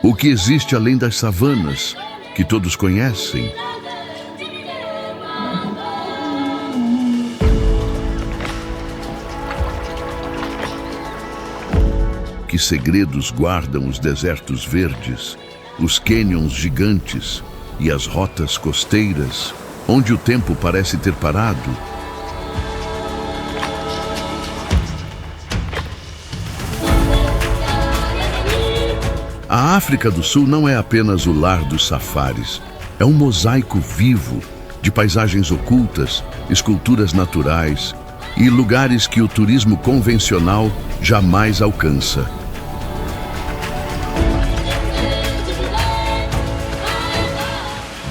O que existe além das savanas, que todos conhecem? Que segredos guardam os desertos verdes, os cânions gigantes e as rotas costeiras, onde o tempo parece ter parado? A África do Sul não é apenas o lar dos safaris. É um mosaico vivo de paisagens ocultas, esculturas naturais e lugares que o turismo convencional jamais alcança.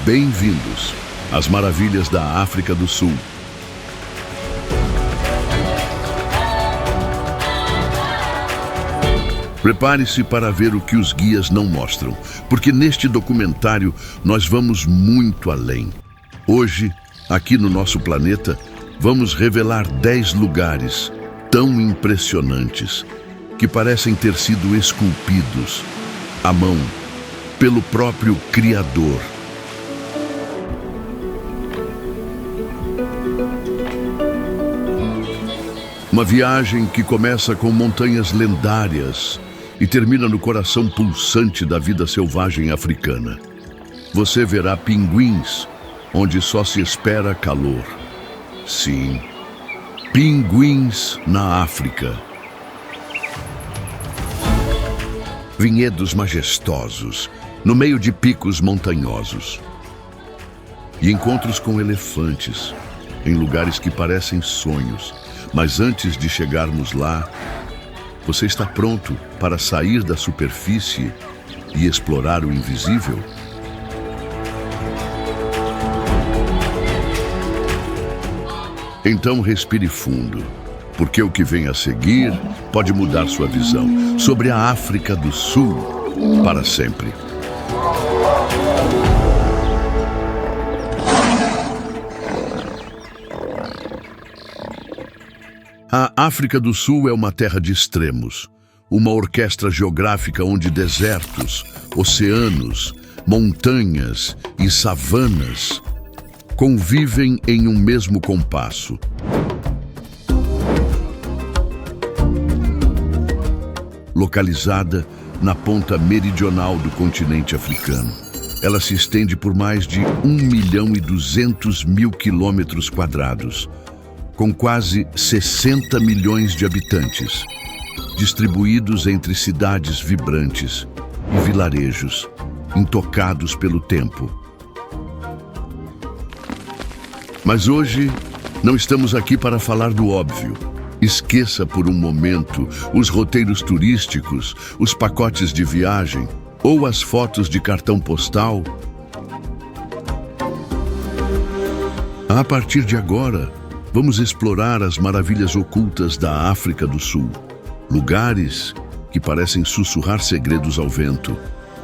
Bem-vindos às maravilhas da África do Sul. Prepare-se para ver o que os guias não mostram, porque neste documentário nós vamos muito além. Hoje, aqui no nosso planeta, vamos revelar 10 lugares tão impressionantes que parecem ter sido esculpidos à mão pelo próprio Criador. Uma viagem que começa com montanhas lendárias e termina no coração pulsante da vida selvagem africana. Você verá pinguins, onde só se espera calor. Sim, pinguins na África. Vinhedos majestosos, no meio de picos montanhosos. E encontros com elefantes, em lugares que parecem sonhos. Mas antes de chegarmos lá, você está pronto para sair da superfície e explorar o invisível? Então respire fundo, porque o que vem a seguir pode mudar sua visão sobre a África do Sul para sempre. A África do Sul é uma terra de extremos, uma orquestra geográfica onde desertos, oceanos, montanhas e savanas convivem em um mesmo compasso. Localizada na ponta meridional do continente africano, ela se estende por mais de 1.200.000 quilômetros quadrados, com quase 60 milhões de habitantes, distribuídos entre cidades vibrantes e vilarejos, intocados pelo tempo. Mas hoje, não estamos aqui para falar do óbvio. Esqueça por um momento os roteiros turísticos, os pacotes de viagem ou as fotos de cartão postal. A partir de agora, vamos explorar as maravilhas ocultas da África do Sul. Lugares que parecem sussurrar segredos ao vento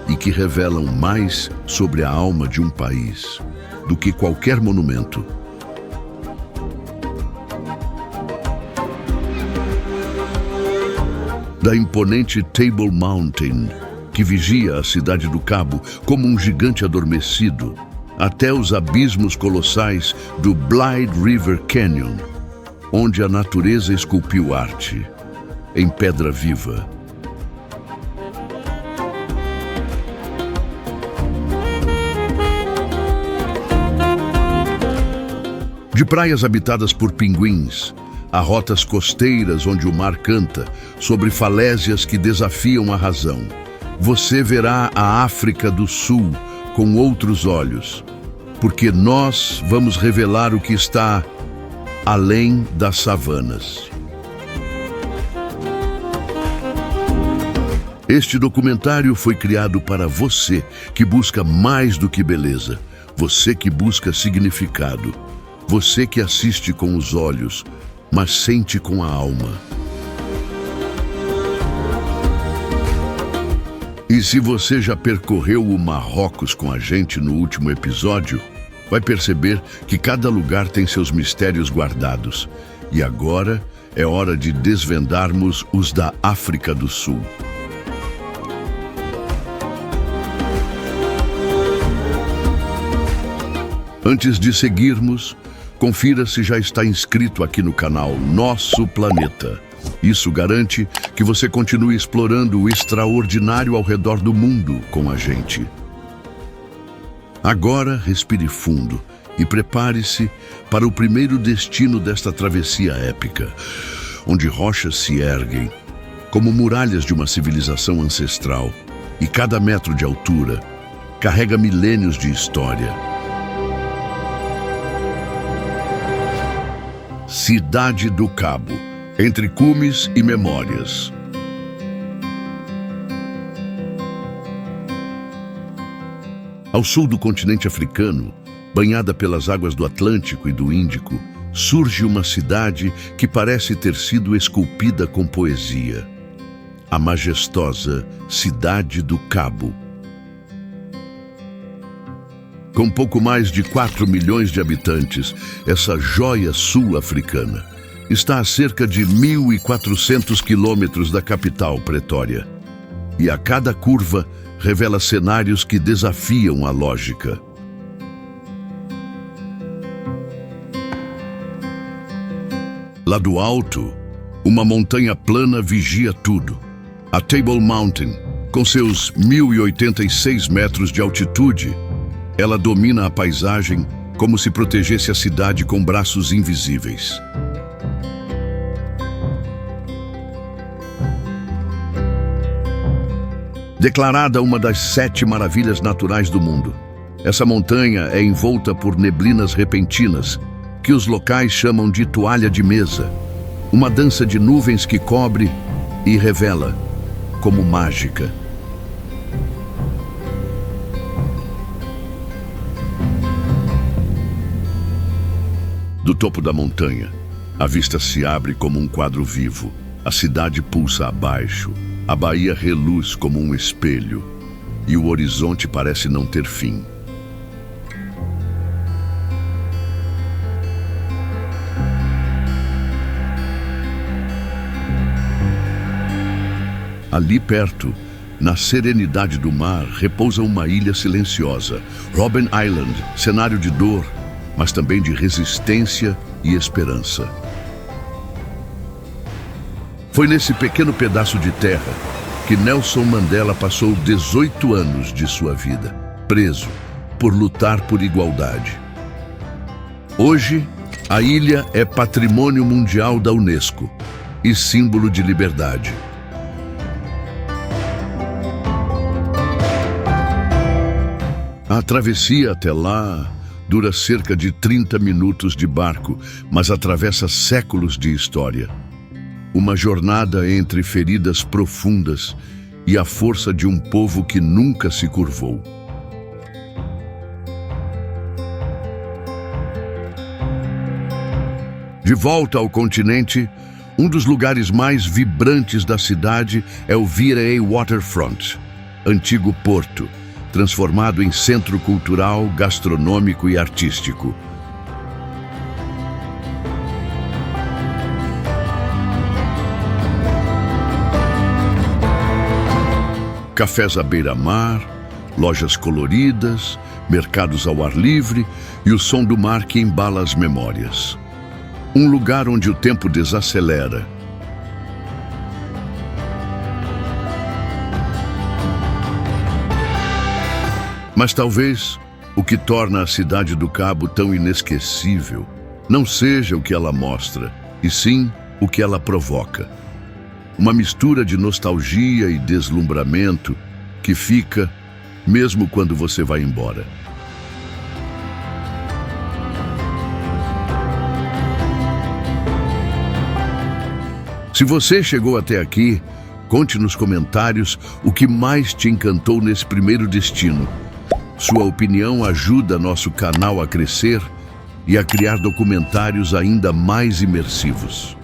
e que revelam mais sobre a alma de um país do que qualquer monumento. Da imponente Table Mountain, que vigia a cidade do Cabo como um gigante adormecido, até os abismos colossais do Blyde River Canyon, onde a natureza esculpiu arte em pedra viva. De praias habitadas por pinguins, a rotas costeiras onde o mar canta sobre falésias que desafiam a razão, você verá a África do Sul com outros olhos, porque nós vamos revelar o que está além das savanas. Este documentário foi criado para você que busca mais do que beleza, você que busca significado, você que assiste com os olhos, mas sente com a alma. E se você já percorreu o Marrocos com a gente no último episódio, vai perceber que cada lugar tem seus mistérios guardados. E agora é hora de desvendarmos os da África do Sul. Antes de seguirmos, confira se já está inscrito aqui no canal Nosso Planeta. Isso garante que você continue explorando o extraordinário ao redor do mundo com a gente. Agora, respire fundo e prepare-se para o primeiro destino desta travessia épica, onde rochas se erguem como muralhas de uma civilização ancestral e cada metro de altura carrega milênios de história. Cidade do Cabo, entre cumes e memórias. Ao sul do continente africano, banhada pelas águas do Atlântico e do Índico, surge uma cidade que parece ter sido esculpida com poesia. A majestosa Cidade do Cabo. Com pouco mais de 4 milhões de habitantes, essa joia sul-africana está a cerca de 1.400 quilômetros da capital, Pretória. E a cada curva revela cenários que desafiam a lógica. Lá do alto, uma montanha plana vigia tudo. A Table Mountain, com seus 1.086 metros de altitude, ela domina a paisagem como se protegesse a cidade com braços invisíveis. Declarada uma das 7 maravilhas naturais do mundo, essa montanha é envolta por neblinas repentinas, que os locais chamam de toalha de mesa, uma dança de nuvens que cobre e revela como mágica. Do topo da montanha, a vista se abre como um quadro vivo. A cidade pulsa abaixo, a baía reluz como um espelho e o horizonte parece não ter fim. Ali perto, na serenidade do mar, repousa uma ilha silenciosa, Robben Island, cenário de dor, mas também de resistência e esperança. Foi nesse pequeno pedaço de terra que Nelson Mandela passou 18 anos de sua vida, preso por lutar por igualdade. Hoje, a ilha é Patrimônio Mundial da Unesco e símbolo de liberdade. A travessia até lá dura cerca de 30 minutos de barco, mas atravessa séculos de história. Uma jornada entre feridas profundas e a força de um povo que nunca se curvou. De volta ao continente, um dos lugares mais vibrantes da cidade é o Virrey Waterfront, antigo porto, transformado em centro cultural, gastronômico e artístico. Cafés à beira-mar, lojas coloridas, mercados ao ar livre e o som do mar que embala as memórias. Um lugar onde o tempo desacelera. Mas talvez o que torna a Cidade do Cabo tão inesquecível não seja o que ela mostra, e sim o que ela provoca. Uma mistura de nostalgia e deslumbramento que fica mesmo quando você vai embora. Se você chegou até aqui, conte nos comentários o que mais te encantou nesse primeiro destino. Sua opinião ajuda nosso canal a crescer e a criar documentários ainda mais imersivos.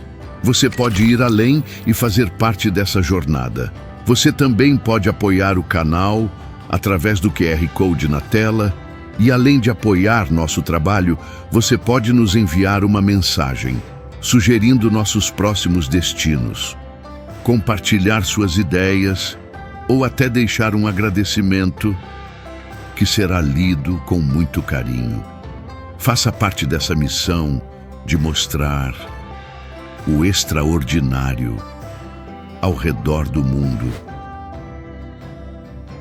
Você pode ir além e fazer parte dessa jornada. Você também pode apoiar o canal através do QR Code na tela e, além de apoiar nosso trabalho, você pode nos enviar uma mensagem, sugerindo nossos próximos destinos, compartilhar suas ideias ou até deixar um agradecimento que será lido com muito carinho. Faça parte dessa missão de mostrar o extraordinário ao redor do mundo.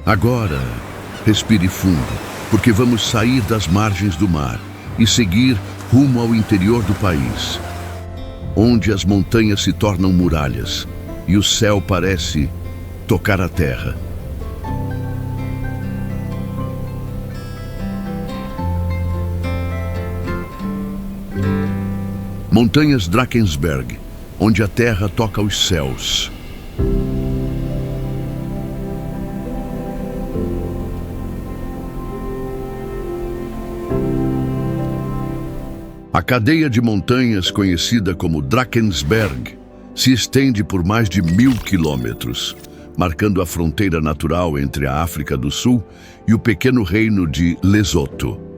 Agora, respire fundo, porque vamos sair das margens do mar e seguir rumo ao interior do país, onde as montanhas se tornam muralhas e o céu parece tocar a terra. Montanhas Drakensberg, onde a terra toca os céus. A cadeia de montanhas, conhecida como Drakensberg, se estende por mais de 1000 quilômetros, marcando a fronteira natural entre a África do Sul e o pequeno reino de Lesoto.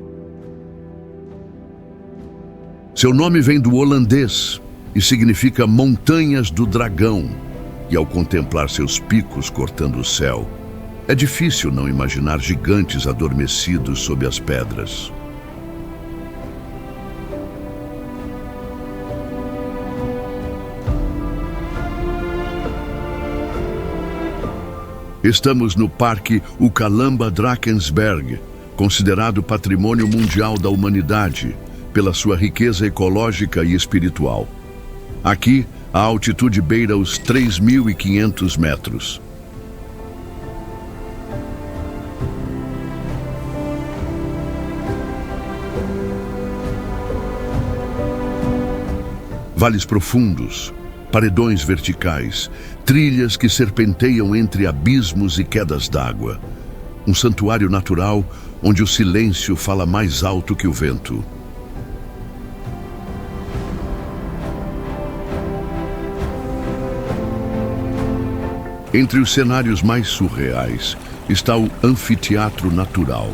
Seu nome vem do holandês e significa Montanhas do Dragão, e ao contemplar seus picos cortando o céu, é difícil não imaginar gigantes adormecidos sob as pedras. Estamos no Parque Ucalamba Drakensberg, considerado Patrimônio Mundial da Humanidade, pela sua riqueza ecológica e espiritual. Aqui, a altitude beira os 3.500 metros. Vales profundos, paredões verticais, trilhas que serpenteiam entre abismos e quedas d'água. Um santuário natural onde o silêncio fala mais alto que o vento. Entre os cenários mais surreais está o Anfiteatro Natural,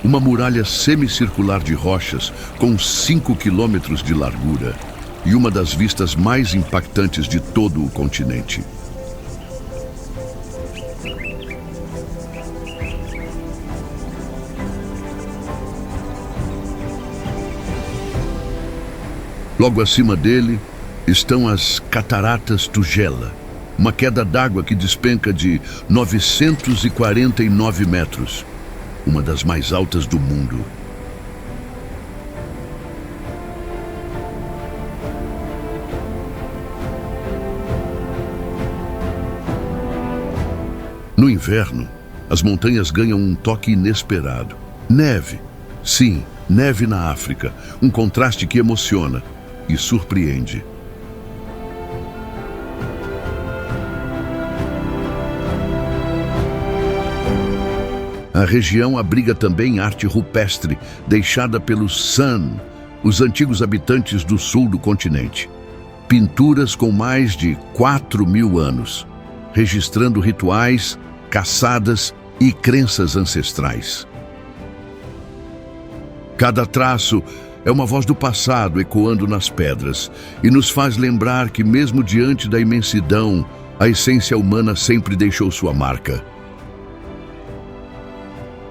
uma muralha semicircular de rochas com 5 quilômetros de largura e uma das vistas mais impactantes de todo o continente. Logo acima dele estão as Cataratas Tugela, uma queda d'água que despenca de 949 metros, uma das mais altas do mundo. No inverno, as montanhas ganham um toque inesperado. Neve. Sim, neve na África, um contraste que emociona e surpreende. A região abriga também arte rupestre, deixada pelos San, os antigos habitantes do sul do continente. Pinturas com mais de 4.000 anos, registrando rituais, caçadas e crenças ancestrais. Cada traço é uma voz do passado ecoando nas pedras e nos faz lembrar que, mesmo diante da imensidão, a essência humana sempre deixou sua marca.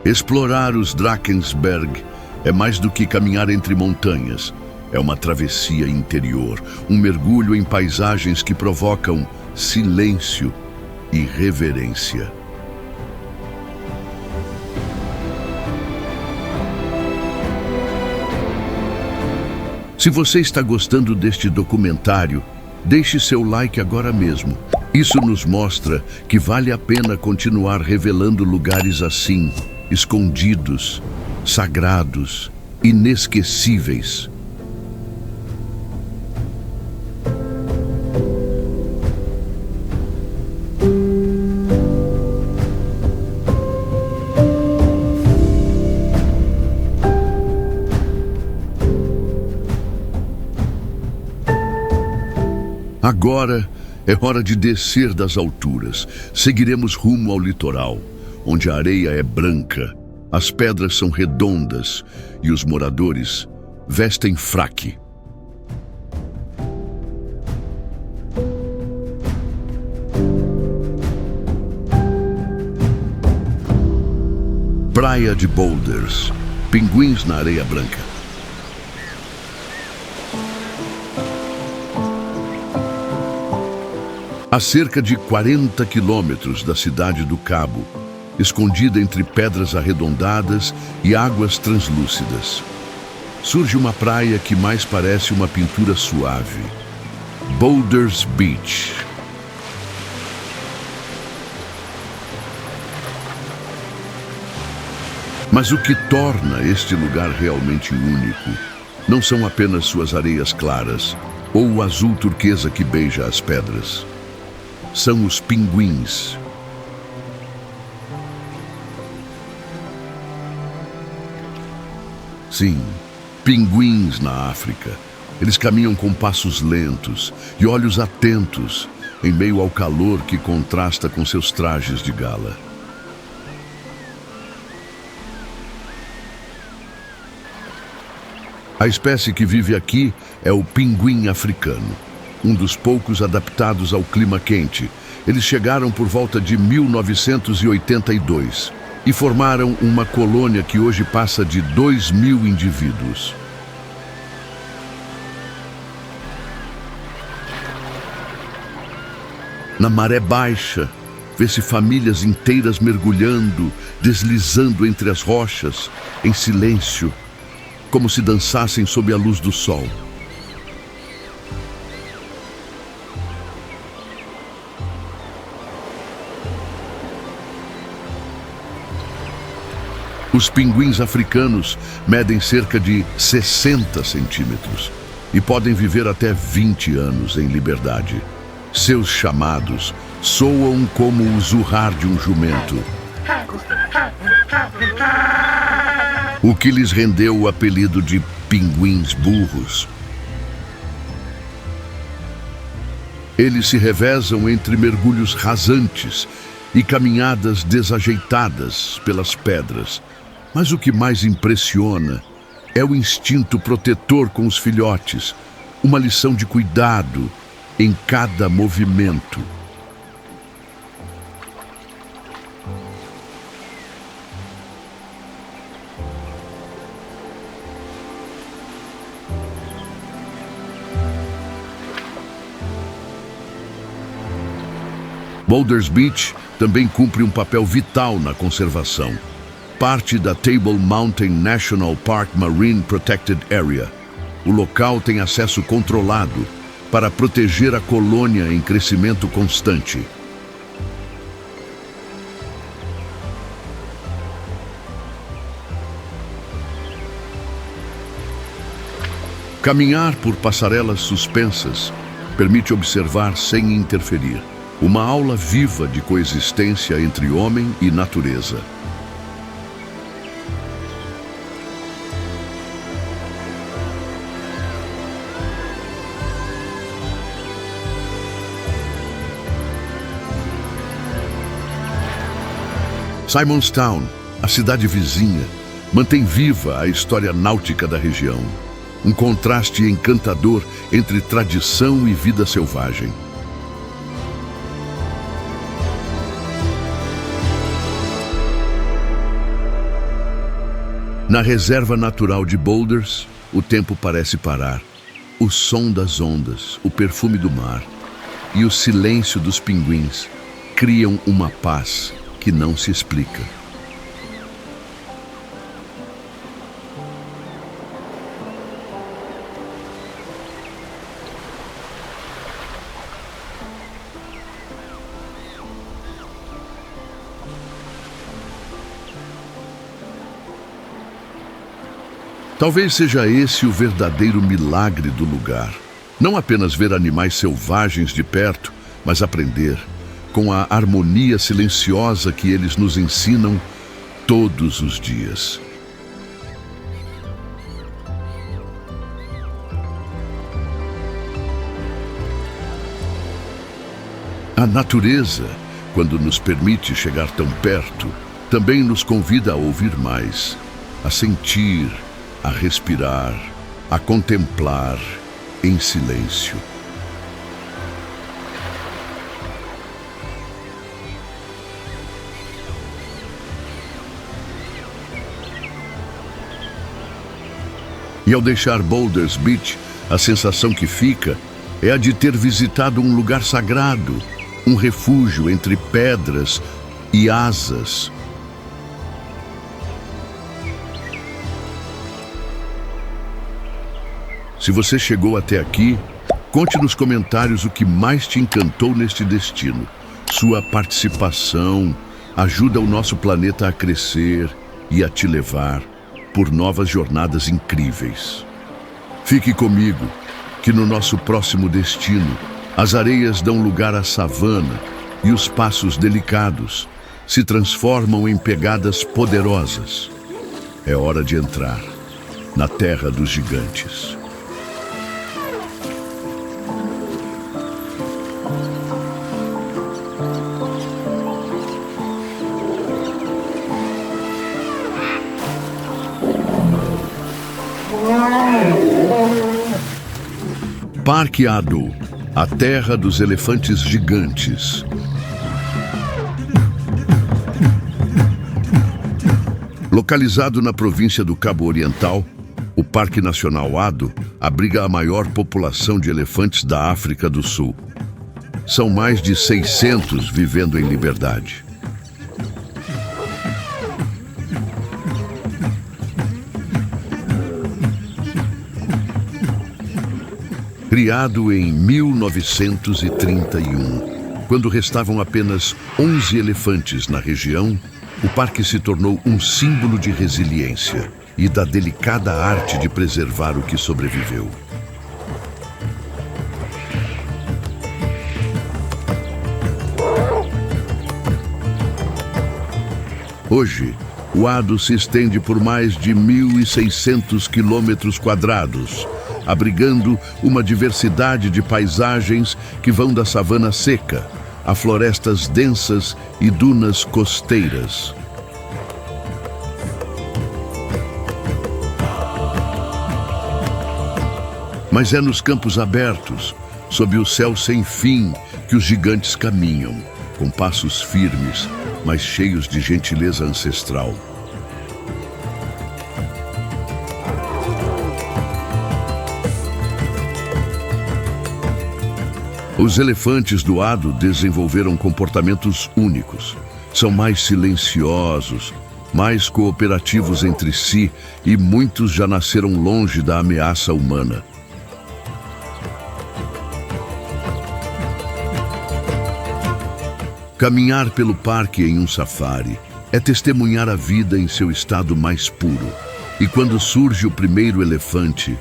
Explorar os Drakensberg é mais do que caminhar entre montanhas. É uma travessia interior, um mergulho em paisagens que provocam silêncio e reverência. Se você está gostando deste documentário, deixe seu like agora mesmo. Isso nos mostra que vale a pena continuar revelando lugares assim, escondidos, sagrados, inesquecíveis. Agora é hora de descer das alturas. Seguiremos rumo ao litoral, onde a areia é branca, as pedras são redondas e os moradores vestem fraque. Praia de Boulders, pinguins na areia branca. A cerca de 40 quilômetros da cidade do Cabo, escondida entre pedras arredondadas e águas translúcidas, surge uma praia que mais parece uma pintura suave. Boulders Beach. Mas o que torna este lugar realmente único não são apenas suas areias claras ou o azul turquesa que beija as pedras. São os pinguins. Sim, pinguins na África. Eles caminham com passos lentos e olhos atentos em meio ao calor que contrasta com seus trajes de gala. A espécie que vive aqui é o pinguim africano, um dos poucos adaptados ao clima quente. Eles chegaram por volta de 1982 e formaram uma colônia que hoje passa de 2.000 indivíduos. Na maré baixa, vê-se famílias inteiras mergulhando, deslizando entre as rochas, em silêncio, como se dançassem sob a luz do sol. Os pinguins africanos medem cerca de 60 centímetros e podem viver até 20 anos em liberdade. Seus chamados soam como o zurrar de um jumento, o que lhes rendeu o apelido de pinguins burros. Eles se revezam entre mergulhos rasantes e caminhadas desajeitadas pelas pedras. Mas o que mais impressiona é o instinto protetor com os filhotes, uma lição de cuidado em cada movimento. Boulders Beach também cumpre um papel vital na conservação. Parte da Table Mountain National Park Marine Protected Area. O local tem acesso controlado para proteger a colônia em crescimento constante. Caminhar por passarelas suspensas permite observar sem interferir. Uma aula viva de coexistência entre homem e natureza. Simonstown, a cidade vizinha, mantém viva a história náutica da região. Um contraste encantador entre tradição e vida selvagem. Na reserva natural de Boulders, o tempo parece parar. O som das ondas, o perfume do mar e o silêncio dos pinguins criam uma paz que não se explica. Talvez seja esse o verdadeiro milagre do lugar. Não apenas ver animais selvagens de perto, mas aprender com a harmonia silenciosa que eles nos ensinam todos os dias. A natureza, quando nos permite chegar tão perto, também nos convida a ouvir mais, a sentir, a respirar, a contemplar em silêncio. E ao deixar Boulders Beach, a sensação que fica é a de ter visitado um lugar sagrado, um refúgio entre pedras e asas. Se você chegou até aqui, conte nos comentários o que mais te encantou neste destino. Sua participação ajuda o nosso planeta a crescer e a te levar por novas jornadas incríveis. Fique comigo, que no nosso próximo destino, as areias dão lugar à savana e os passos delicados se transformam em pegadas poderosas. É hora de entrar na Terra dos Gigantes. Parque Ado, a terra dos elefantes gigantes. Localizado na província do Cabo Oriental, o Parque Nacional Ado abriga a maior população de elefantes da África do Sul. São mais de 600 vivendo em liberdade. Criado em 1931, quando restavam apenas 11 elefantes na região, o parque se tornou um símbolo de resiliência e da delicada arte de preservar o que sobreviveu. Hoje, o Ado se estende por mais de 1.600 quilômetros quadrados, abrigando uma diversidade de paisagens que vão da savana seca a florestas densas e dunas costeiras. Mas é nos campos abertos, sob o céu sem fim, que os gigantes caminham, com passos firmes, mas cheios de gentileza ancestral. Os elefantes do Ado desenvolveram comportamentos únicos. São mais silenciosos, mais cooperativos entre si e muitos já nasceram longe da ameaça humana. Caminhar pelo parque em um safari é testemunhar a vida em seu estado mais puro. E quando surge o primeiro elefante,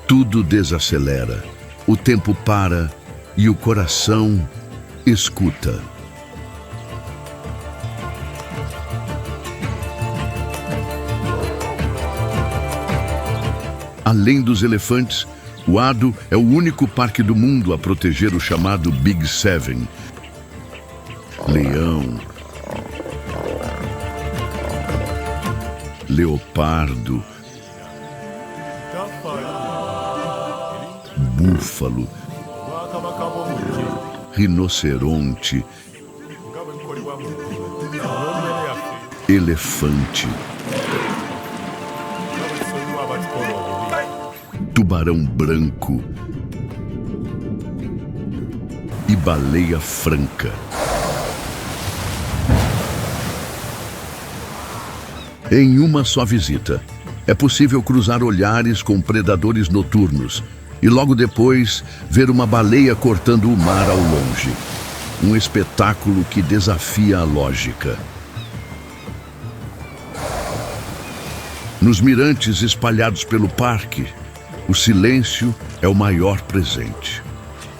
tudo desacelera. O tempo para e o coração escuta. Além dos elefantes, o Ado é o único parque do mundo a proteger o chamado Big Seven. Leão, leopardo, búfalo, rinoceronte, elefante, tubarão branco e baleia franca. Em uma só visita, é possível cruzar olhares com predadores noturnos e logo depois ver uma baleia cortando o mar ao longe. Um espetáculo que desafia a lógica. Nos mirantes espalhados pelo parque, o silêncio é o maior presente.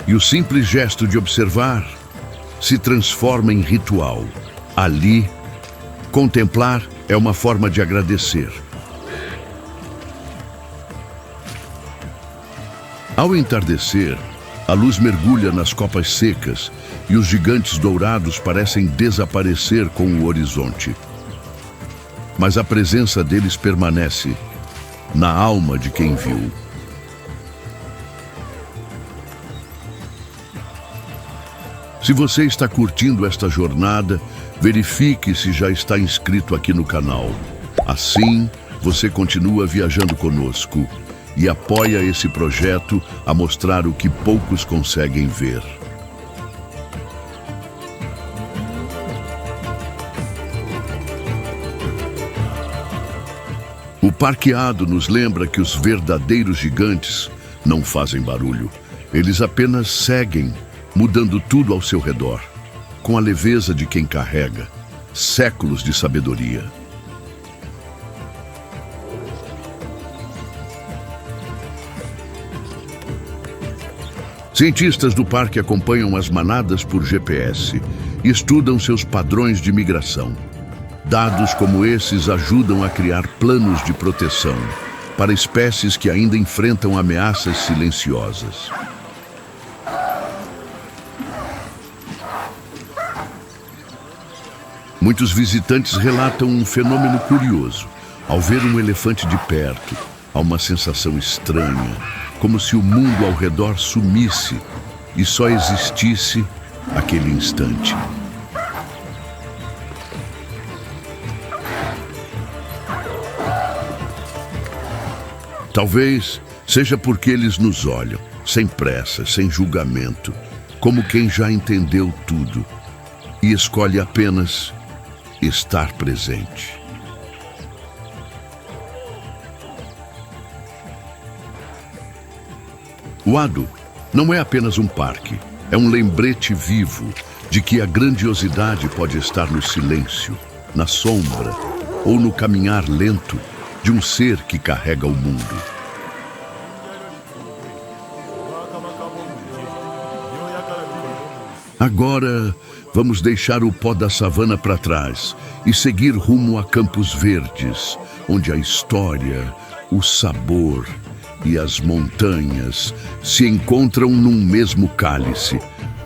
E o simples gesto de observar se transforma em ritual. Ali, contemplar é uma forma de agradecer. Ao entardecer, a luz mergulha nas copas secas e os gigantes dourados parecem desaparecer com o horizonte. Mas a presença deles permanece na alma de quem viu. Se você está curtindo esta jornada, verifique se já está inscrito aqui no canal. Assim, você continua viajando conosco e apoia esse projeto a mostrar o que poucos conseguem ver. O parqueado nos lembra que os verdadeiros gigantes não fazem barulho. Eles apenas seguem, mudando tudo ao seu redor, com a leveza de quem carrega séculos de sabedoria. Cientistas do parque acompanham as manadas por GPS e estudam seus padrões de migração. Dados como esses ajudam a criar planos de proteção para espécies que ainda enfrentam ameaças silenciosas. Muitos visitantes relatam um fenômeno curioso. Ao ver um elefante de perto, há uma sensação estranha, como se o mundo ao redor sumisse e só existisse aquele instante. Talvez seja porque eles nos olham, sem pressa, sem julgamento, como quem já entendeu tudo e escolhe apenas estar presente. O Ado não é apenas um parque, é um lembrete vivo de que a grandiosidade pode estar no silêncio, na sombra ou no caminhar lento de um ser que carrega o mundo. Agora, vamos deixar o pó da savana para trás e seguir rumo a Campos Verdes, onde a história, o sabor e as montanhas se encontram num mesmo cálice.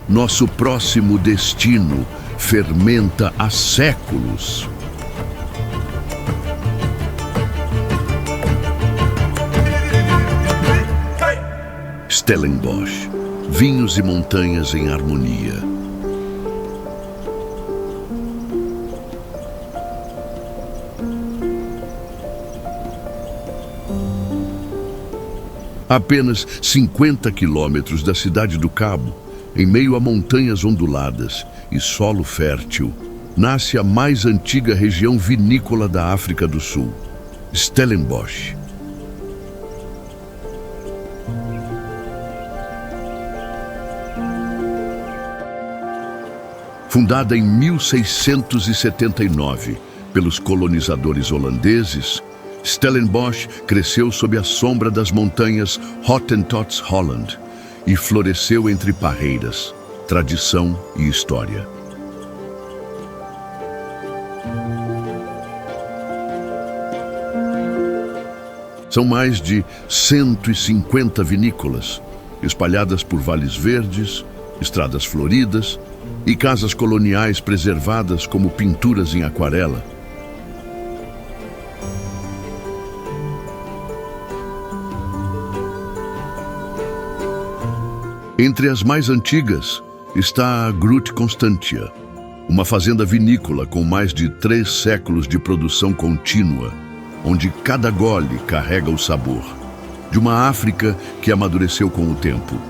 Nosso próximo destino fermenta há séculos. Stellenbosch, vinhos e montanhas em harmonia. A apenas 50 quilômetros da cidade do Cabo, em meio a montanhas onduladas e solo fértil, nasce a mais antiga região vinícola da África do Sul, Stellenbosch. Fundada em 1679 pelos colonizadores holandeses, Stellenbosch cresceu sob a sombra das montanhas Hottentots Holland e floresceu entre parreiras, tradição e história. São mais de 150 vinícolas, espalhadas por vales verdes, estradas floridas e casas coloniais preservadas como pinturas em aquarela. Entre as mais antigas está a Groote Constantia, uma fazenda vinícola com mais de 3 séculos de produção contínua, onde cada gole carrega o sabor de uma África que amadureceu com o tempo.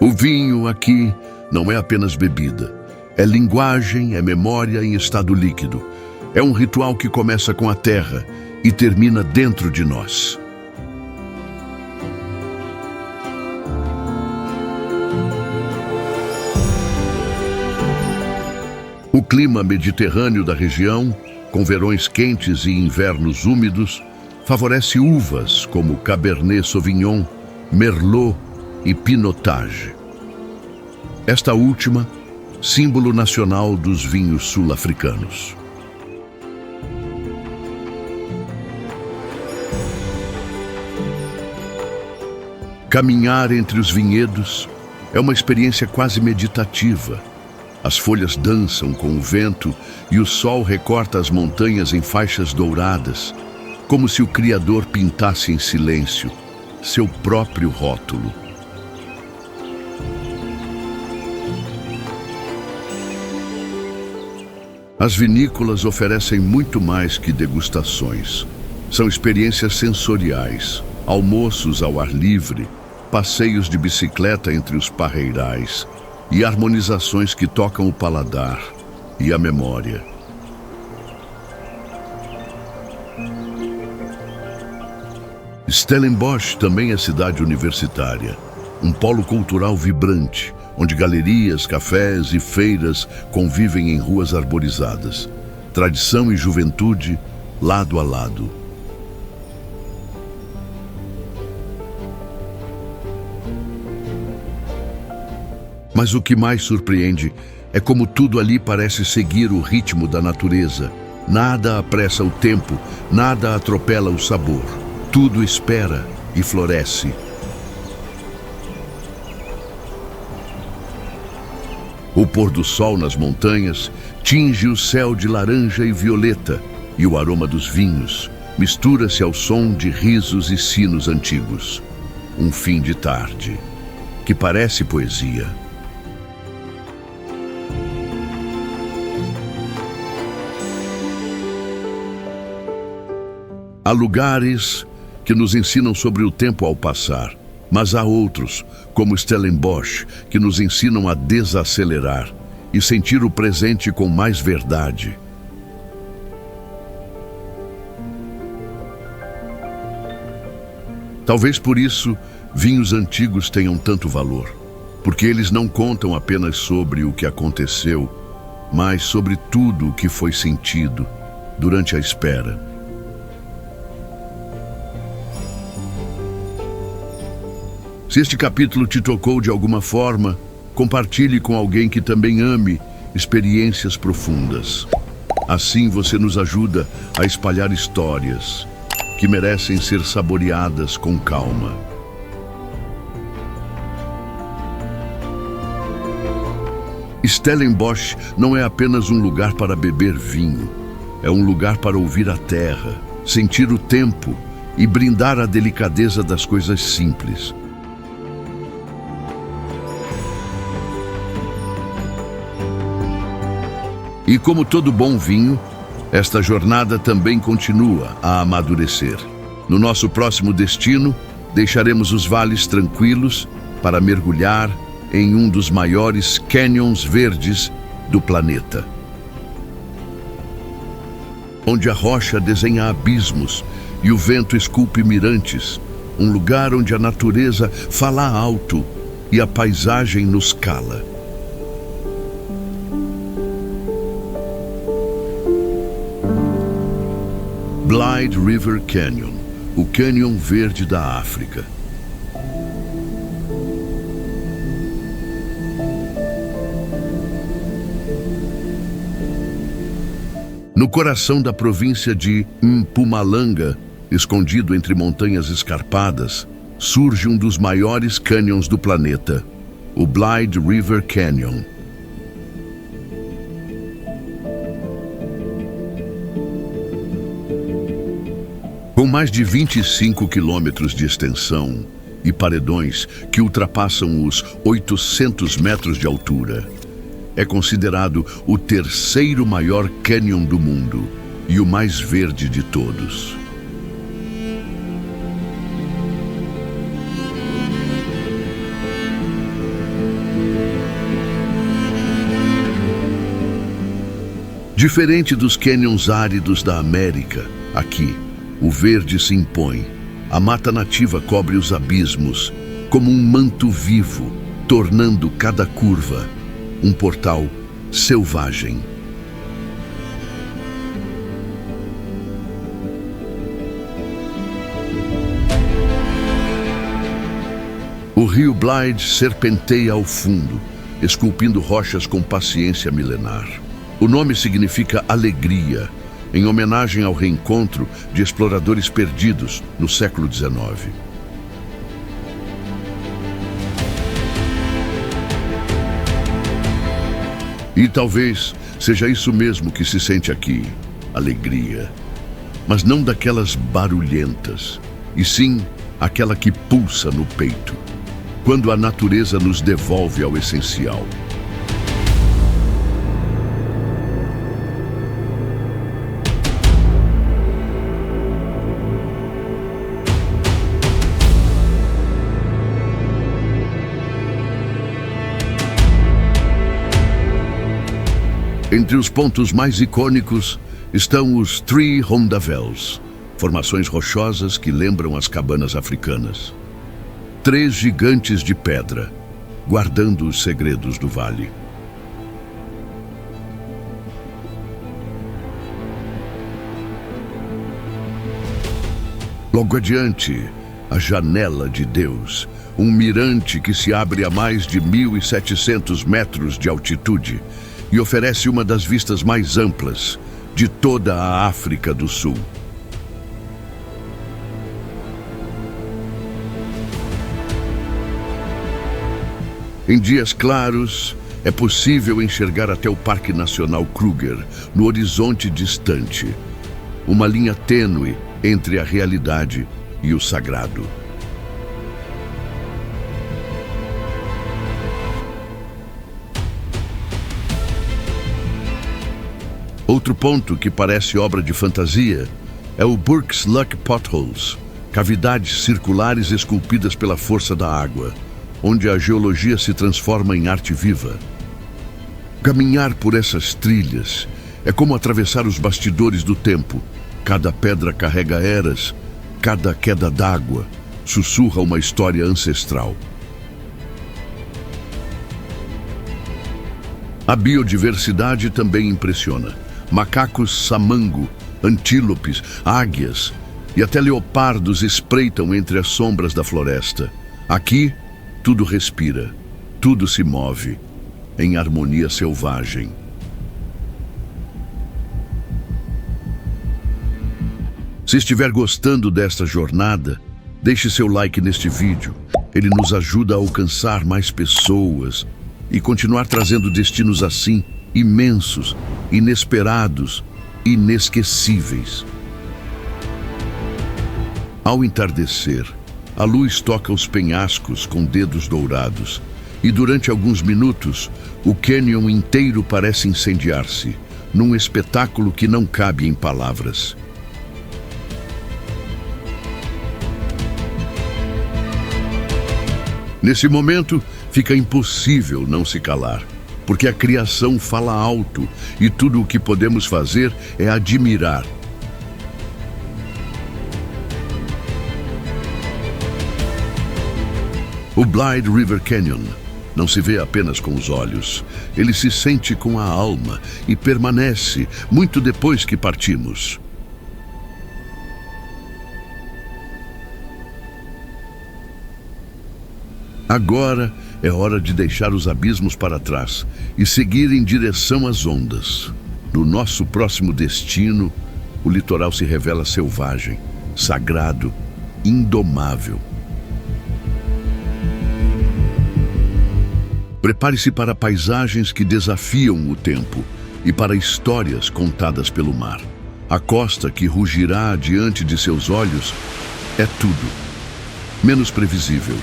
O vinho aqui não é apenas bebida, é linguagem, é memória em estado líquido. É um ritual que começa com a terra e termina dentro de nós. O clima mediterrâneo da região, com verões quentes e invernos úmidos, favorece uvas como Cabernet Sauvignon, Merlot e Pinotage. Esta última, símbolo nacional dos vinhos sul-africanos. Caminhar entre os vinhedos é uma experiência quase meditativa. As folhas dançam com o vento e o sol recorta as montanhas em faixas douradas, como se o Criador pintasse em silêncio seu próprio rótulo. As vinícolas oferecem muito mais que degustações. São experiências sensoriais, almoços ao ar livre, passeios de bicicleta entre os parreirais e harmonizações que tocam o paladar e a memória. Stellenbosch também é cidade universitária, um polo cultural vibrante, onde galerias, cafés e feiras convivem em ruas arborizadas. Tradição e juventude, lado a lado. Mas o que mais surpreende é como tudo ali parece seguir o ritmo da natureza. Nada apressa o tempo, nada atropela o sabor. Tudo espera e floresce. O pôr do sol nas montanhas tinge o céu de laranja e violeta, e o aroma dos vinhos mistura-se ao som de risos e sinos antigos. Um fim de tarde, que parece poesia. Há lugares que nos ensinam sobre o tempo ao passar, mas há outros, como Stellenbosch, que nos ensinam a desacelerar e sentir o presente com mais verdade. Talvez por isso vinhos antigos tenham tanto valor, porque eles não contam apenas sobre o que aconteceu, mas sobre tudo o que foi sentido durante a espera. Se este capítulo te tocou de alguma forma, compartilhe com alguém que também ame experiências profundas. Assim você nos ajuda a espalhar histórias que merecem ser saboreadas com calma. Stellenbosch não é apenas um lugar para beber vinho, é um lugar para ouvir a terra, sentir o tempo e brindar a delicadeza das coisas simples. E como todo bom vinho, esta jornada também continua a amadurecer. No nosso próximo destino, deixaremos os vales tranquilos para mergulhar em um dos maiores canyons verdes do planeta, onde a rocha desenha abismos e o vento esculpe mirantes, um lugar onde a natureza fala alto e a paisagem nos cala. Blyde River Canyon, o cânion verde da África. No coração da província de Mpumalanga, escondido entre montanhas escarpadas, surge um dos maiores cânions do planeta, o Blyde River Canyon. Com mais de 25 quilômetros de extensão e paredões que ultrapassam os 800 metros de altura, é considerado o terceiro maior cânion do mundo e o mais verde de todos. Diferente dos cânions áridos da América, aqui, o verde se impõe. A mata nativa cobre os abismos como um manto vivo, tornando cada curva um portal selvagem. O rio Blyde serpenteia ao fundo, esculpindo rochas com paciência milenar. O nome significa alegria, em homenagem ao reencontro de exploradores perdidos no século XIX. E talvez seja isso mesmo que se sente aqui, alegria. Mas não daquelas barulhentas, e sim aquela que pulsa no peito, quando a natureza nos devolve ao essencial. Entre os pontos mais icônicos estão os Three Rondavels, formações rochosas que lembram as cabanas africanas. 3 gigantes de pedra, guardando os segredos do vale. Logo adiante, a Janela de Deus, um mirante que se abre a mais de 1.700 metros de altitude e oferece uma das vistas mais amplas de toda a África do Sul. Em dias claros, é possível enxergar até o Parque Nacional Kruger, no horizonte distante, uma linha tênue entre a realidade e o sagrado. Outro ponto que parece obra de fantasia é o Burke's Luck Potholes, cavidades circulares esculpidas pela força da água, onde a geologia se transforma em arte viva. Caminhar por essas trilhas é como atravessar os bastidores do tempo. Cada pedra carrega eras, cada queda d'água sussurra uma história ancestral. A biodiversidade também impressiona. Macacos samango, antílopes, águias e até leopardos espreitam entre as sombras da floresta. Aqui, tudo respira, tudo se move, em harmonia selvagem. Se estiver gostando desta jornada, deixe seu like neste vídeo. Ele nos ajuda a alcançar mais pessoas e continuar trazendo destinos assim, imensos, inesperados, inesquecíveis. Ao entardecer, a luz toca os penhascos com dedos dourados e durante alguns minutos o cânion inteiro parece incendiar-se, num espetáculo que não cabe em palavras. Nesse momento, fica impossível não se calar, porque a criação fala alto e tudo o que podemos fazer é admirar. O Blythe River Canyon não se vê apenas com os olhos, ele se sente com a alma e permanece muito depois que partimos. Agora é hora de deixar os abismos para trás e seguir em direção às ondas. No nosso próximo destino, o litoral se revela selvagem, sagrado, indomável. Prepare-se para paisagens que desafiam o tempo e para histórias contadas pelo mar. A costa que rugirá diante de seus olhos é tudo menos previsível.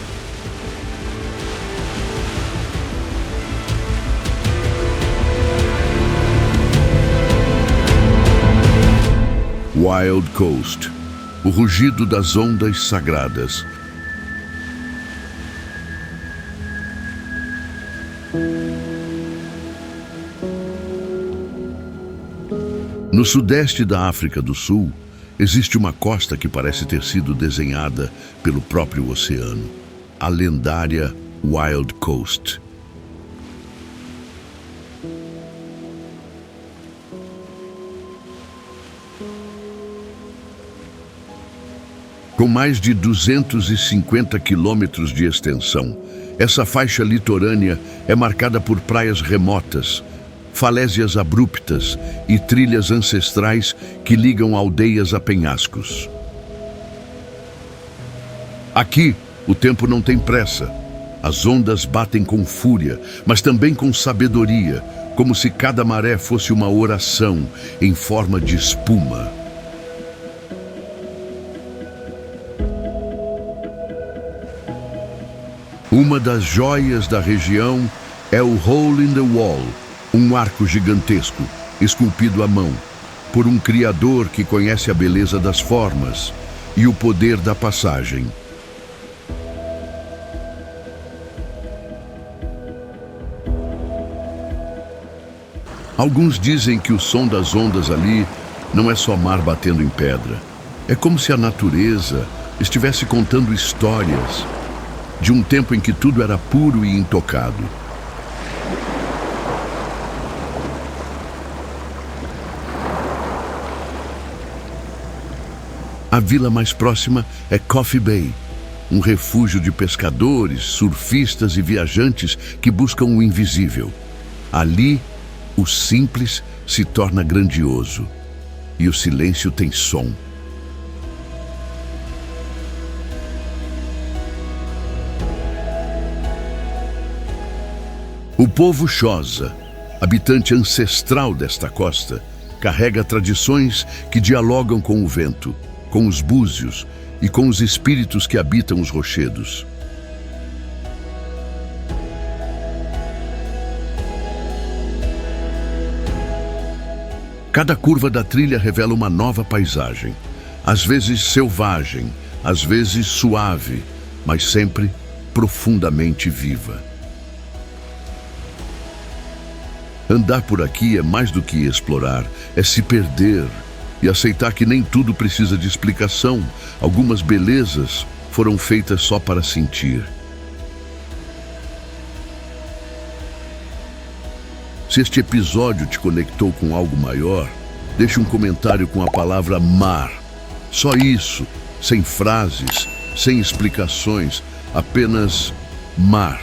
Wild Coast, o rugido das ondas sagradas. No sudeste da África do Sul, existe uma costa que parece ter sido desenhada pelo próprio oceano, a lendária Wild Coast. Com mais de 250 quilômetros de extensão, essa faixa litorânea é marcada por praias remotas, falésias abruptas e trilhas ancestrais que ligam aldeias a penhascos. Aqui, o tempo não tem pressa. As ondas batem com fúria, mas também com sabedoria, como se cada maré fosse uma oração em forma de espuma. Uma das joias da região é o Hole in the Wall, um arco gigantesco, esculpido à mão, por um criador que conhece a beleza das formas e o poder da passagem. Alguns dizem que o som das ondas ali não é só mar batendo em pedra. É como se a natureza estivesse contando histórias de um tempo em que tudo era puro e intocado. A vila mais próxima é Coffee Bay, um refúgio de pescadores, surfistas e viajantes que buscam o invisível. Ali, o simples se torna grandioso e o silêncio tem som. O povo Xhosa, habitante ancestral desta costa, carrega tradições que dialogam com o vento, com os búzios e com os espíritos que habitam os rochedos. Cada curva da trilha revela uma nova paisagem, às vezes selvagem, às vezes suave, mas sempre profundamente viva. Andar por aqui é mais do que explorar, é se perder e aceitar que nem tudo precisa de explicação. Algumas belezas foram feitas só para sentir. Se este episódio te conectou com algo maior, deixe um comentário com a palavra mar. Só isso, sem frases, sem explicações, apenas mar.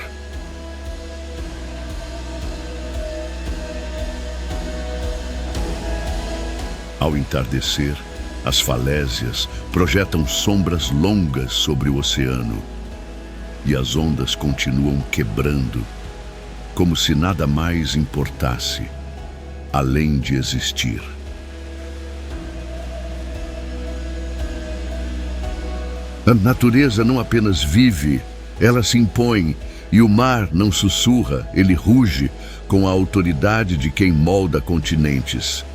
Ao entardecer, as falésias projetam sombras longas sobre o oceano e as ondas continuam quebrando, como se nada mais importasse, além de existir. A natureza não apenas vive, ela se impõe, e o mar não sussurra, ele ruge com a autoridade de quem molda continentes.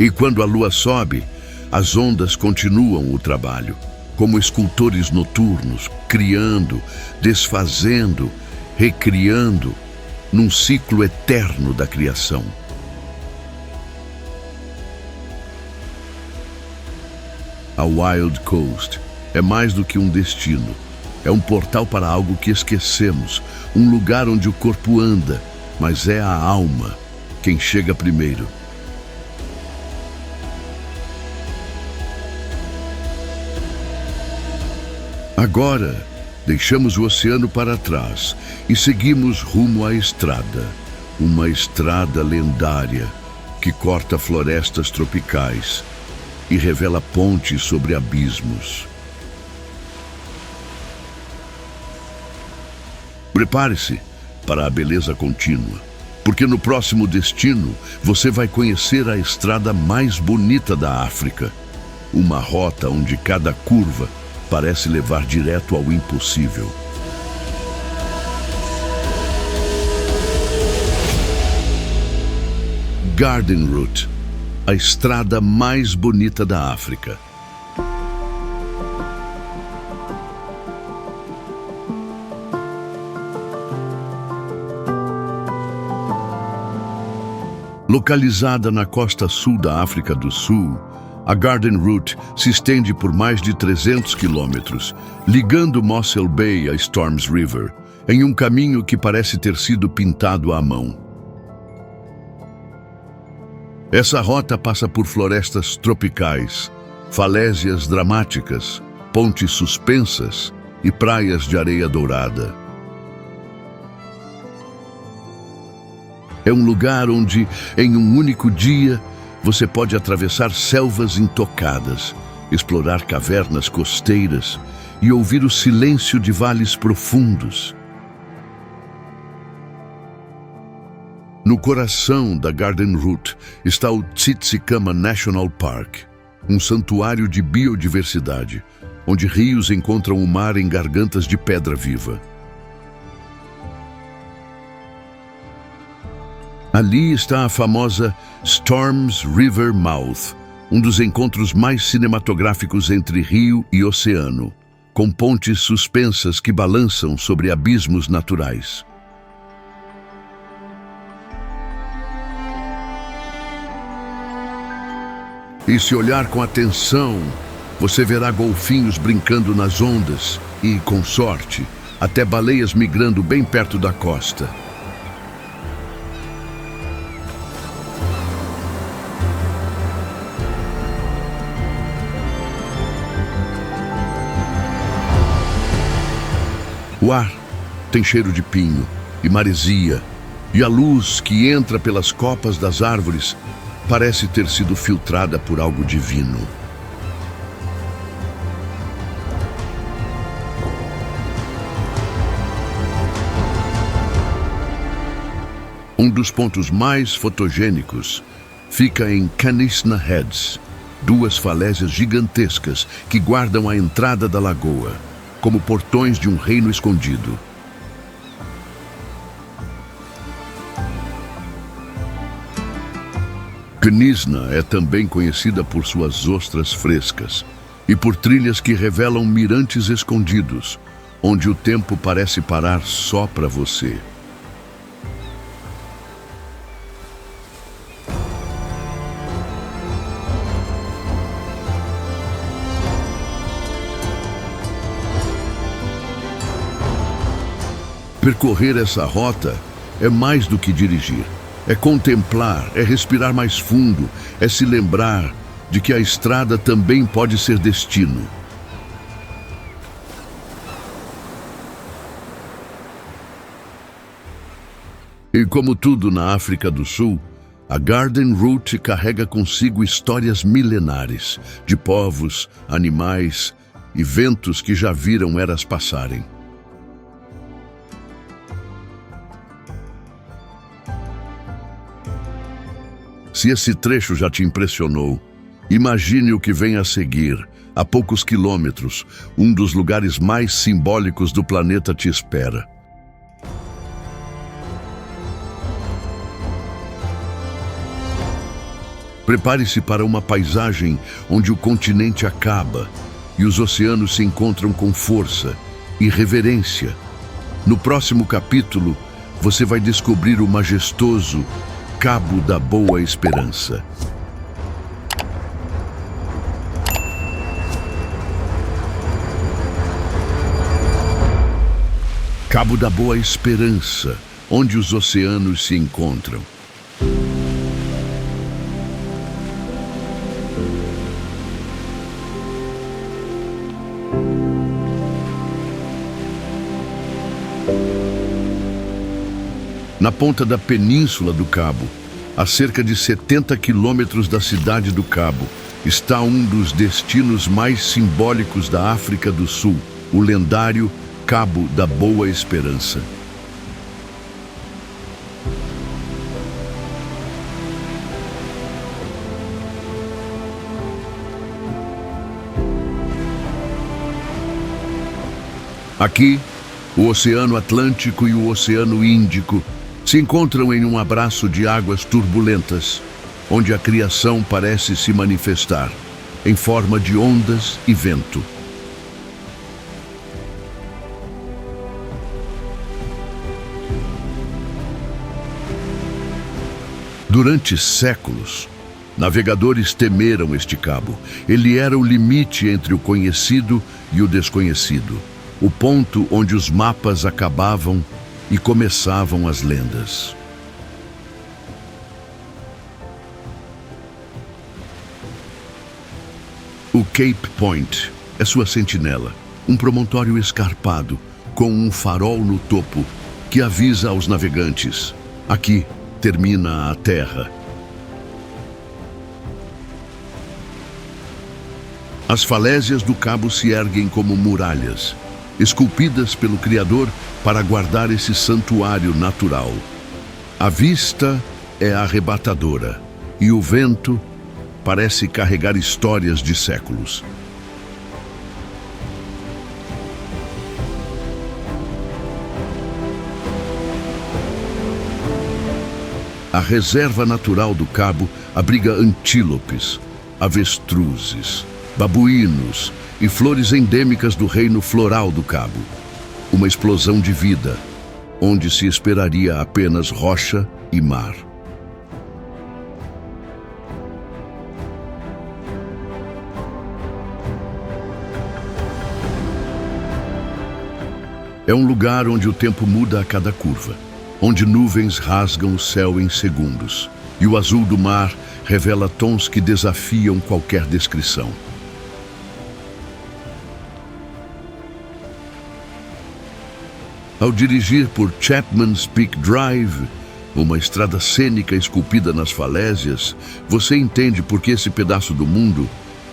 E quando a lua sobe, as ondas continuam o trabalho, como escultores noturnos, criando, desfazendo, recriando, num ciclo eterno da criação. A Wild Coast é mais do que um destino. É um portal para algo que esquecemos, um lugar onde o corpo anda, mas é a alma quem chega primeiro. Agora, deixamos o oceano para trás e seguimos rumo à estrada. Uma estrada lendária que corta florestas tropicais e revela pontes sobre abismos. Prepare-se para a beleza contínua, porque no próximo destino você vai conhecer a estrada mais bonita da África. Uma rota onde cada curva parece levar direto ao impossível. Garden Route, a estrada mais bonita da África. Localizada na costa sul da África do Sul, a Garden Route se estende por mais de 300 quilômetros, ligando Mossel Bay a Storms River, em um caminho que parece ter sido pintado à mão. Essa rota passa por florestas tropicais, falésias dramáticas, pontes suspensas e praias de areia dourada. É um lugar onde, em um único dia, você pode atravessar selvas intocadas, explorar cavernas costeiras e ouvir o silêncio de vales profundos. No coração da Garden Route está o Tsitsikamma National Park, um santuário de biodiversidade, onde rios encontram o mar em gargantas de pedra viva. Ali está a famosa Storms River Mouth, um dos encontros mais cinematográficos entre rio e oceano, com pontes suspensas que balançam sobre abismos naturais. E se olhar com atenção, você verá golfinhos brincando nas ondas e, com sorte, até baleias migrando bem perto da costa. O ar tem cheiro de pinho e maresia, e a luz que entra pelas copas das árvores parece ter sido filtrada por algo divino. Um dos pontos mais fotogênicos fica em Canisna Heads, duas falésias gigantescas que guardam a entrada da lagoa, como portões de um reino escondido. Canisna é também conhecida por suas ostras frescas e por trilhas que revelam mirantes escondidos, onde o tempo parece parar só para você. Percorrer essa rota é mais do que dirigir. É contemplar, é respirar mais fundo, é se lembrar de que a estrada também pode ser destino. E como tudo na África do Sul, a Garden Route carrega consigo histórias milenares de povos, animais e ventos que já viram eras passarem. Se esse trecho já te impressionou, imagine o que vem a seguir. A poucos quilômetros, um dos lugares mais simbólicos do planeta te espera. Prepare-se para uma paisagem onde o continente acaba e os oceanos se encontram com força e reverência. No próximo capítulo, você vai descobrir o majestoso Cabo da Boa Esperança. Cabo da Boa Esperança, onde os oceanos se encontram. Na ponta da Península do Cabo, a cerca de 70 quilômetros da cidade do Cabo, está um dos destinos mais simbólicos da África do Sul, o lendário Cabo da Boa Esperança. Aqui, o Oceano Atlântico e o Oceano Índico se encontram em um abraço de águas turbulentas, onde a criação parece se manifestar, em forma de ondas e vento. Durante séculos, navegadores temeram este cabo. Ele era o limite entre o conhecido e o desconhecido, o ponto onde os mapas acabavam e começavam as lendas. O Cape Point é sua sentinela, um promontório escarpado com um farol no topo que avisa aos navegantes: aqui termina a terra. As falésias do cabo se erguem como muralhas, esculpidas pelo Criador para guardar esse santuário natural. A vista é arrebatadora e o vento parece carregar histórias de séculos. A reserva natural do Cabo abriga antílopes, avestruzes, babuínos e flores endêmicas do reino floral do Cabo. Uma explosão de vida, onde se esperaria apenas rocha e mar. É um lugar onde o tempo muda a cada curva, onde nuvens rasgam o céu em segundos e o azul do mar revela tons que desafiam qualquer descrição. Ao dirigir por Chapman's Peak Drive, uma estrada cênica esculpida nas falésias, você entende por que esse pedaço do mundo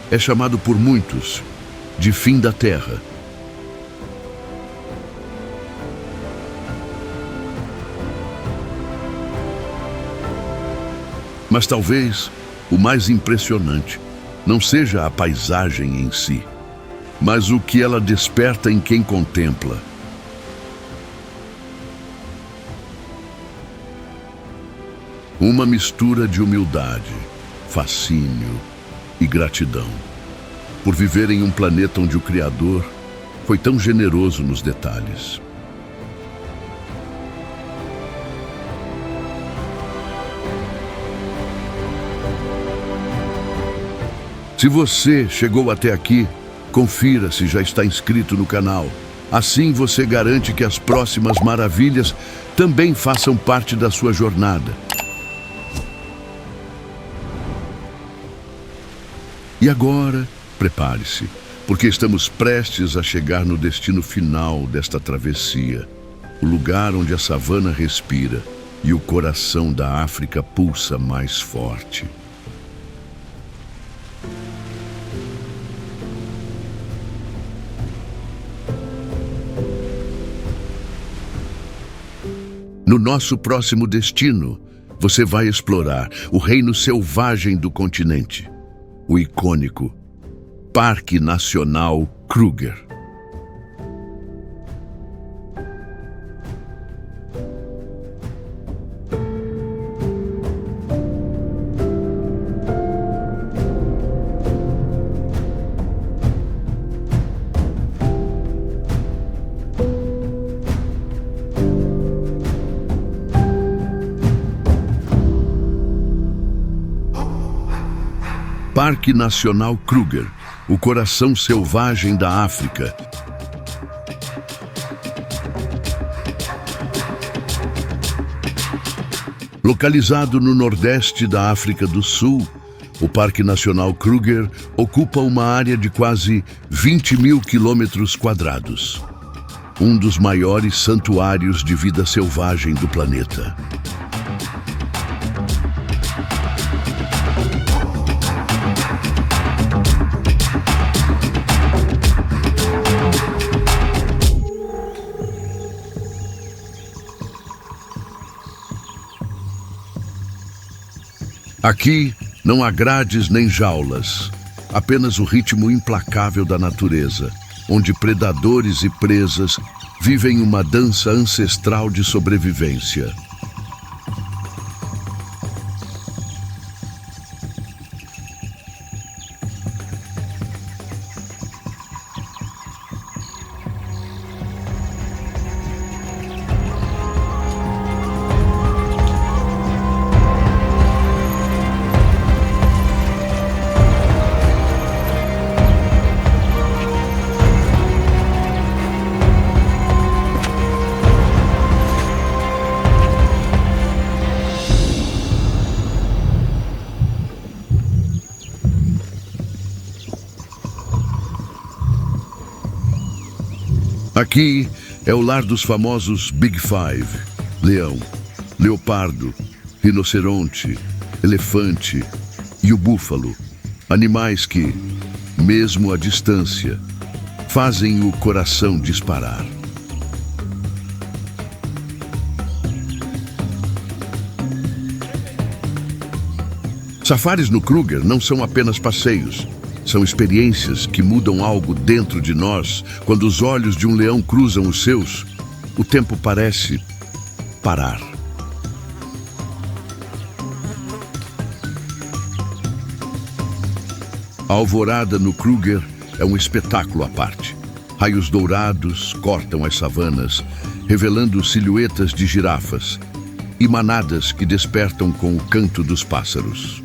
é chamado por muitos de fim da Terra. Mas talvez o mais impressionante não seja a paisagem em si, mas o que ela desperta em quem contempla. Uma mistura de humildade, fascínio e gratidão por viver em um planeta onde o Criador foi tão generoso nos detalhes. Se você chegou até aqui, confira se já está inscrito no canal. Assim você garante que as próximas maravilhas também façam parte da sua jornada. E agora, prepare-se, porque estamos prestes a chegar no destino final desta travessia, o lugar onde a savana respira e o coração da África pulsa mais forte. No nosso próximo destino, você vai explorar o reino selvagem do continente, o icônico Parque Nacional Kruger. Parque Nacional Kruger, o coração selvagem da África. Localizado no nordeste da África do Sul, o Parque Nacional Kruger ocupa uma área de quase 20.000 quilômetros quadrados. Um dos maiores santuários de vida selvagem do planeta. Aqui não há grades nem jaulas, apenas o ritmo implacável da natureza, onde predadores e presas vivem uma dança ancestral de sobrevivência. Aqui é o lar dos famosos Big Five: leão, leopardo, rinoceronte, elefante e o búfalo. Animais que, mesmo à distância, fazem o coração disparar. Safaris no Kruger não são apenas passeios. São experiências que mudam algo dentro de nós. Quando os olhos de um leão cruzam os seus, o tempo parece parar. A alvorada no Kruger é um espetáculo à parte. Raios dourados cortam as savanas, revelando silhuetas de girafas e manadas que despertam com o canto dos pássaros.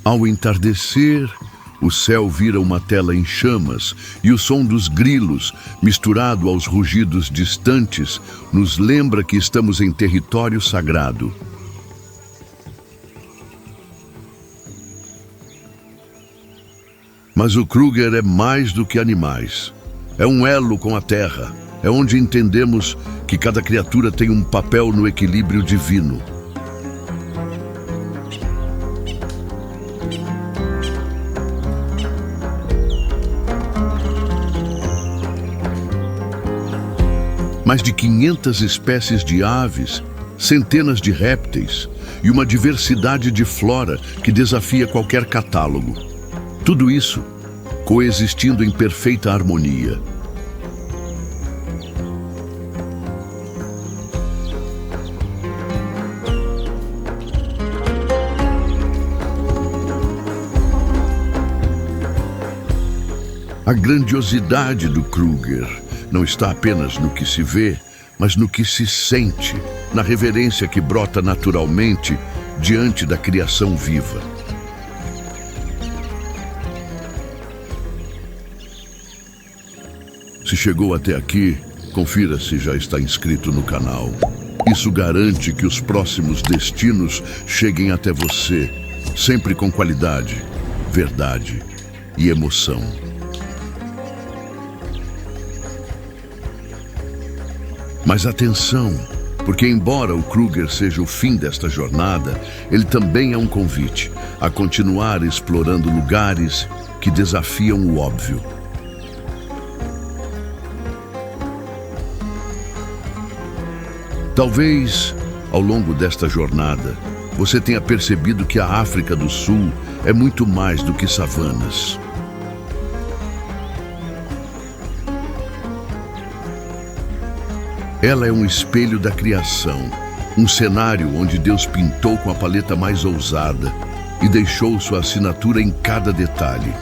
Ao entardecer, o céu vira uma tela em chamas e o som dos grilos, misturado aos rugidos distantes, nos lembra que estamos em território sagrado. Mas o Kruger é mais do que animais. É um elo com a terra. É onde entendemos que cada criatura tem um papel no equilíbrio divino. Mais de 500 espécies de aves, centenas de répteis e uma diversidade de flora que desafia qualquer catálogo. Tudo isso coexistindo em perfeita harmonia. A grandiosidade do Kruger não está apenas no que se vê, mas no que se sente, na reverência que brota naturalmente diante da criação viva. Se chegou até aqui, confira se já está inscrito no canal. Isso garante que os próximos destinos cheguem até você, sempre com qualidade, verdade e emoção. Mas atenção, porque embora o Kruger seja o fim desta jornada, ele também é um convite a continuar explorando lugares que desafiam o óbvio. Talvez, ao longo desta jornada, você tenha percebido que a África do Sul é muito mais do que savanas. Ela é um espelho da criação, um cenário onde Deus pintou com a paleta mais ousada e deixou sua assinatura em cada detalhe.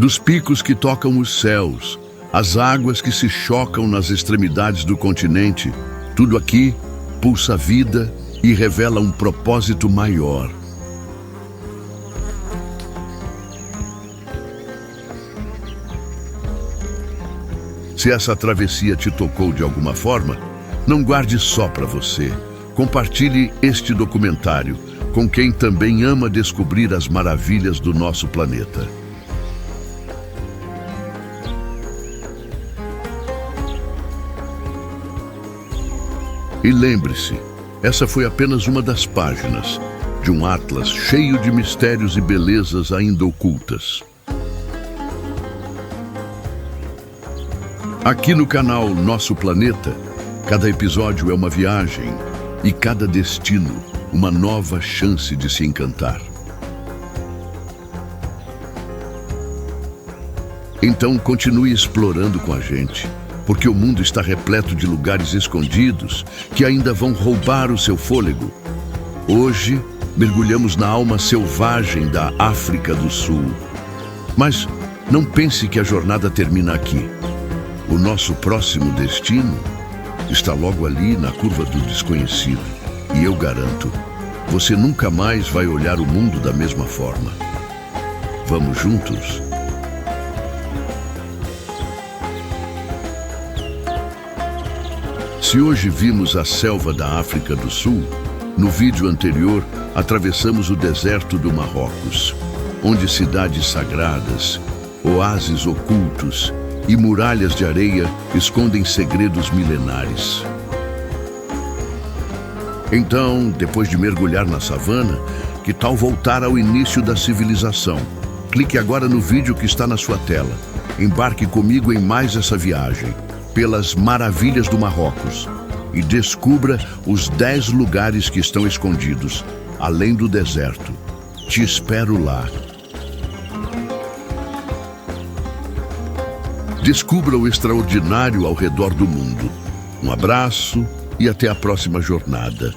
Dos picos que tocam os céus, as águas que se chocam nas extremidades do continente, tudo aqui pulsa vida e revela um propósito maior. Se essa travessia te tocou de alguma forma, não guarde só para você. Compartilhe este documentário com quem também ama descobrir as maravilhas do nosso planeta. E lembre-se, essa foi apenas uma das páginas de um atlas cheio de mistérios e belezas ainda ocultas. Aqui no canal Nosso Planeta, cada episódio é uma viagem e cada destino uma nova chance de se encantar. Então continue explorando com a gente, porque o mundo está repleto de lugares escondidos que ainda vão roubar o seu fôlego. Hoje, mergulhamos na alma selvagem da África do Sul. Mas não pense que a jornada termina aqui. O nosso próximo destino está logo ali na curva do desconhecido. E eu garanto, você nunca mais vai olhar o mundo da mesma forma. Vamos juntos? Se hoje vimos a selva da África do Sul, no vídeo anterior atravessamos o deserto do Marrocos, onde cidades sagradas, oásis ocultos e muralhas de areia escondem segredos milenares. Então, depois de mergulhar na savana, que tal voltar ao início da civilização? Clique agora no vídeo que está na sua tela. Embarque comigo em mais essa viagem pelas maravilhas do Marrocos e descubra os 10 lugares que estão escondidos, além do deserto. Te espero lá. Descubra o extraordinário ao redor do mundo. Um abraço e até a próxima jornada.